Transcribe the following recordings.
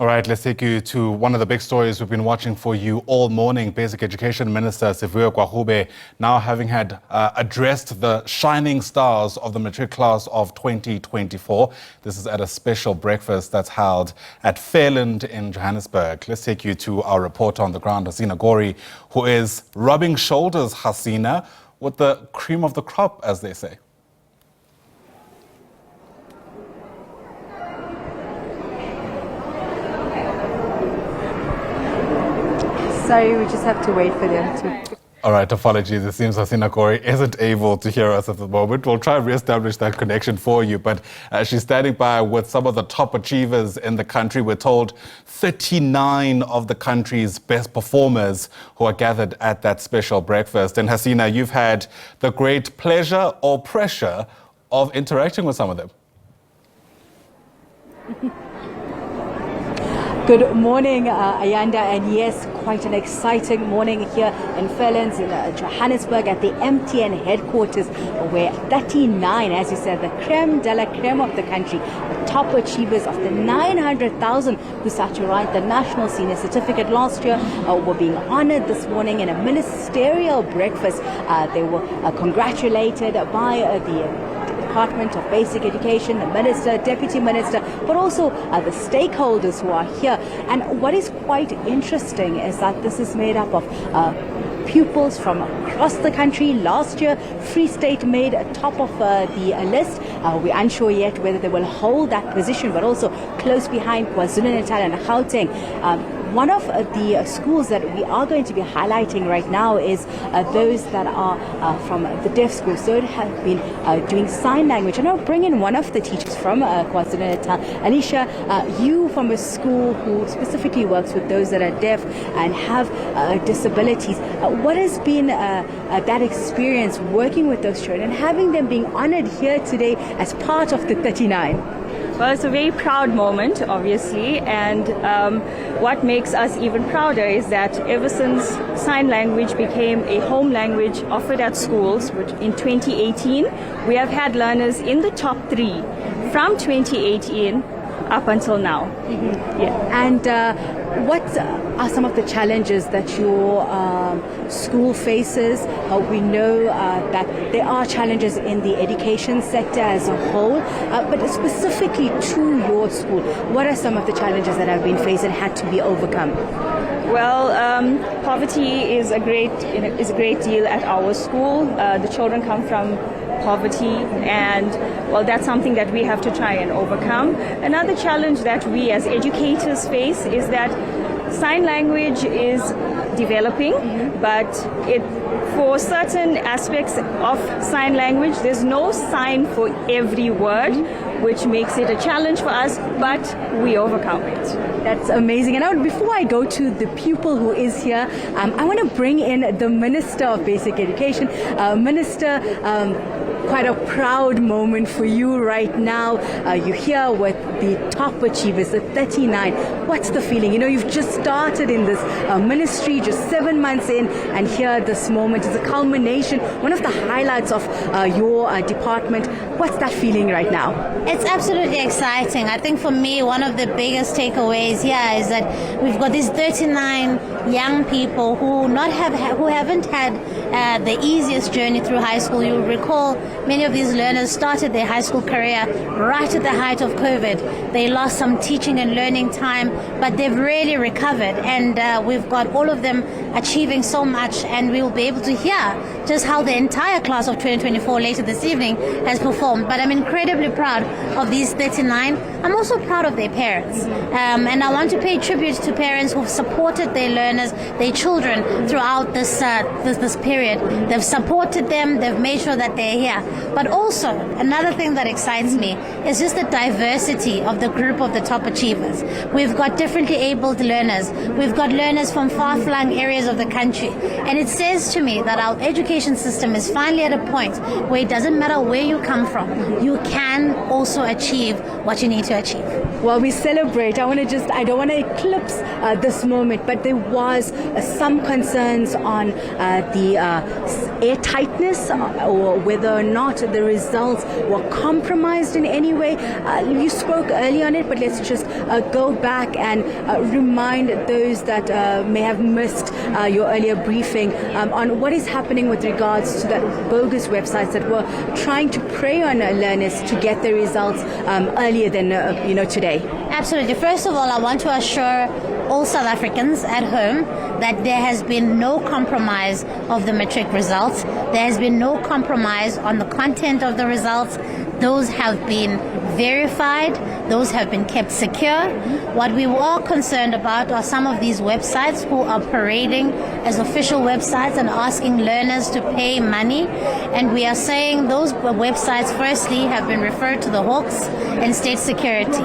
All right, let's take you to one of the big stories we've been watching for you all morning. Basic Education Minister Siviwe Gwarube now having had addressed the shining stars of the Matric class of 2024. This is at a special breakfast that's held at Fairland in Johannesburg. Let's take you to our reporter on the ground, Hasina Gori, who is rubbing shoulders, Hasina, with the cream of the crop, as they say. Sorry, we just have to wait for them to... All right, apologies. It seems Hasina Gori isn't able to hear us at the moment. We'll try and reestablish that connection for you. But she's standing by with some of the top achievers in the country. We're told 39 of the country's best performers who are gathered at that special breakfast. And Hasina, you've had the great pleasure or pressure of interacting with some of them. Good morning, Ayanda, and yes, quite an exciting morning here in Fairlands in Johannesburg at the MTN headquarters, where 39, as you said, the creme de la creme of the country, the top achievers of the 900,000 who sat to write the National Senior Certificate last year, were being honored this morning in a ministerial breakfast. They were congratulated by the Department of Basic Education, the Minister, Deputy Minister, but also the stakeholders who are here. And what is quite interesting is that this is made up of pupils from across the country. Last year, Free State made top of the list. We're unsure yet whether they will hold that position, but also close behind KwaZulu-Natal and Gauteng. One of the schools that we are going to be highlighting right now is those that are from the deaf schools. So it have been doing sign language. And I'll bring in one of the teachers from KwaZulu-Natal. Anisha, you from a school who specifically works with those that are deaf and have disabilities. What has been that experience working with those children and having them being honored here today as part of the 39? Well, it's a very proud moment, obviously, and what makes us even prouder is that ever since sign language became a home language offered at schools, which in 2018, we have had learners in the top 3 from 2018 up until now. Mm-hmm. Yeah. And what are some of the challenges that your school faces? We know that there are challenges in the education sector as a whole, but specifically to your school, what are some of the challenges that have been faced and had to be overcome? Well, poverty is a great deal at our school. The children come from poverty, and well, that's something that we have to try and overcome. Another challenge that we as educators face is that sign language is developing, but for certain aspects of sign language, there's no sign for every word, which makes it a challenge for us, but we overcome it. That's amazing. And now, before I go to the pupil who is here, I want to bring in the Minister of Basic Education. Minister, quite a proud moment for you right now. You're here with the top achievers, the 39. What's the feeling? You know, you've just started in this ministry, just 7 months in, and here this moment is a culmination, one of the highlights of your department. What's that feeling right now? It's absolutely exciting. I think for me, one of the biggest takeaways here is that we've got these 39 young people who haven't had the easiest journey through high school. You'll recall many of these learners started their high school career right at the height of COVID. They lost some teaching and learning time, but they've really recovered, and we've got all of them achieving so much, and we will be able to hear just how the entire class of 2024 later this evening has performed. But I'm incredibly proud of these 39. I'm also proud of their parents, and I want to pay tribute to parents who've supported their learners, their children throughout this period. They've supported them, they've made sure that they're here. But also, another thing that excites me is just the diversity of the group of the top achievers. We've got differently abled learners. We've got learners from far-flung areas of the country. And it says to me that our education education system is finally at a point where it doesn't matter where you come from, you can also achieve what you need to achieve. Well, we celebrate. I don't want to eclipse this moment, but there was some concerns on the airtightness or whether or not the results were compromised in any way. You spoke earlier on it, but let's just go back and remind those that may have missed your earlier briefing on what is happening with regards to that bogus websites that were trying to prey on learners to get their results earlier than today. Absolutely. First of all, I want to assure all South Africans at home that there has been no compromise of the matric results. There has been no compromise on the content of the results. Those have been verified. Those have been kept secure. What we were concerned about are some of these websites who are parading as official websites and asking learners to pay money. And we are saying those websites, firstly, have been referred to the Hawks and state security.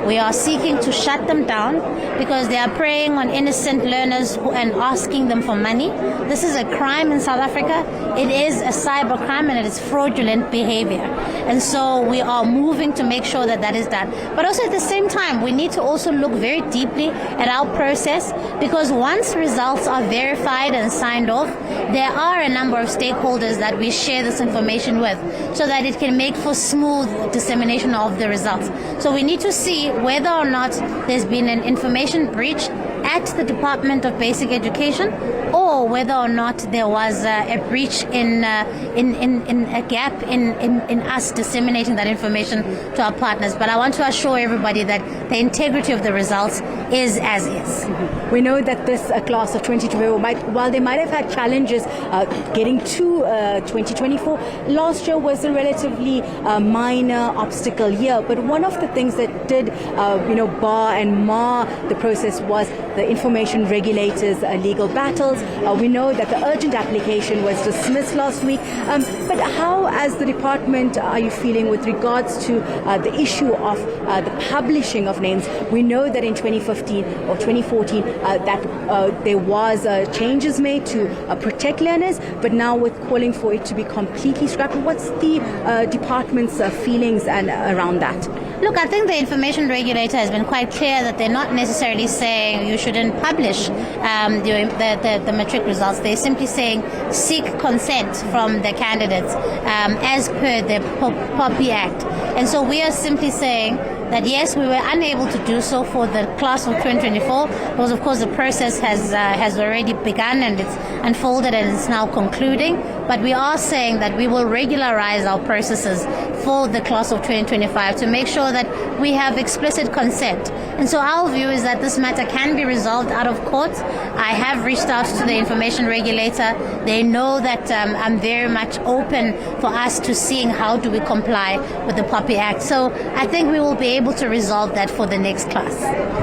We are seeking to shut them down because they are preying on innocent learners and asking them for money. This is a crime in South Africa. It is a cyber crime and it is fraudulent behavior. And so we are moving to make sure that that is done. But also at the same time, we need to also look very deeply at our process, because once results are verified and signed off, there are a number of stakeholders that we share this information with so that it can make for smooth dissemination of the results. So we need to see whether or not there's been an information breach at the Department of Basic Education, or whether or not there was a breach in a gap in us disseminating that information to our partners. But I want to assure everybody that the integrity of the results is as is. We know that this class of 2024, while they might have had challenges getting to 2024, last year was a relatively minor obstacle year. But one of the things that did, bar and mar the process was the information regulators' legal battles. We know that the urgent application was dismissed last week. But how, as the department, are you feeling with regards to the issue of the publishing of names? We know that in 2015 or 2014 that there was changes made to protect learners, but now with calling for it to be completely scrapped, what's the department's feelings and around that? Look, I think the information regulator has been quite clear that they're not necessarily saying you shouldn't publish the matric results. They're simply saying seek consent from the candidates as per the POPI Act. And so we are simply saying that yes, we were unable to do so for the class of 2024 because of course the process has already begun and it's unfolded and it's now concluding. But we are saying that we will regularize our processes for the class of 2025 to make sure that we have explicit consent. And so our view is that this matter can be resolved out of court. I have reached out to the information regulator. They know that I'm very much open for us to seeing how do we comply with the POPI Act. So I think we will be able to resolve that for the next class.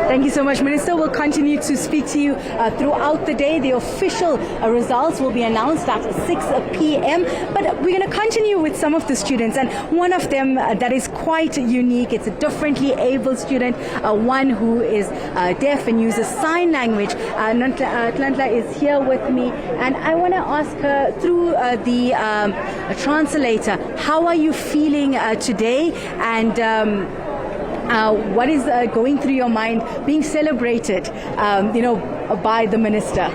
Thank you so much, Minister. We'll continue to speak to you throughout the day. The official results will be announced at 6 p.m. But we're going to continue with some of the students, and one of them that is quite unique. It's a differently able student, one who is deaf and uses sign language. Tlantla is here with me, and I want to ask her through the translator, how are you feeling today, and what is going through your mind being celebrated, by the minister?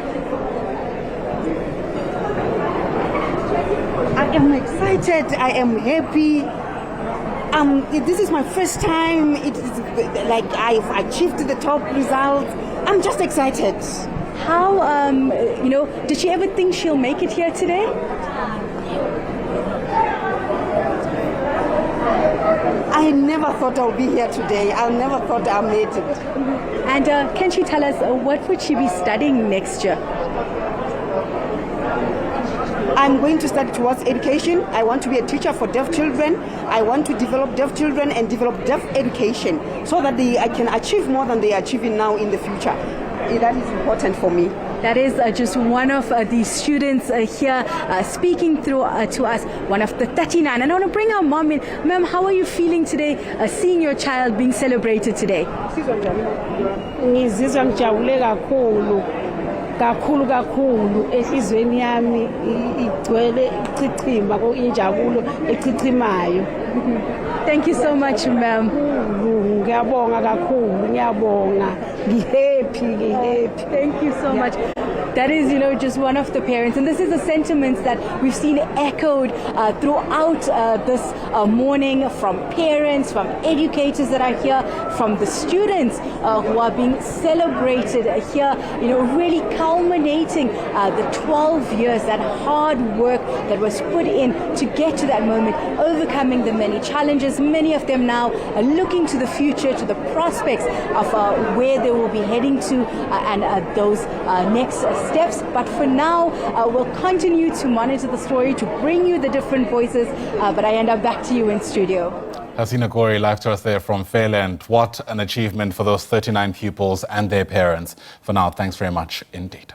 I am excited. I am happy. This is my first time. It is like I've achieved the top results. I'm just excited. How, did she ever think she'll make it here today? I never thought I'll be here today. I never thought I made it. And can she tell us what would she be studying next year? I'm going to study towards education. I want to be a teacher for deaf children. I want to develop deaf children and develop deaf education so that I can achieve more than they are achieving now in the future. That is important for me. That is just one of the students here speaking through to us, one of the 39. And I want to bring our mom in. Ma'am, how are you feeling today, seeing your child being celebrated today? kakhulu ehlizweni yami igcwele ichichima injabulo echichimayo. Thank you so much, ma'am. Ngiyabonga kakhulu, ngiyabonga. Ngihappy. Thank you so much. That is, just one of the parents. And this is the sentiments that we've seen echoed throughout this morning from parents, from educators that are here, from the students who are being celebrated here, really culminating the 12 years, that hard work that was put in to get to that moment, overcoming the many challenges, many of them now looking to the future, to the prospects of where they will be heading to and those next steps. But for now, we'll continue to monitor the story, to bring you the different voices. But I end up back to you in studio. Hasina Gori, live to us there from Fairland. What an achievement for those 39 pupils and their parents. For now, thanks very much indeed.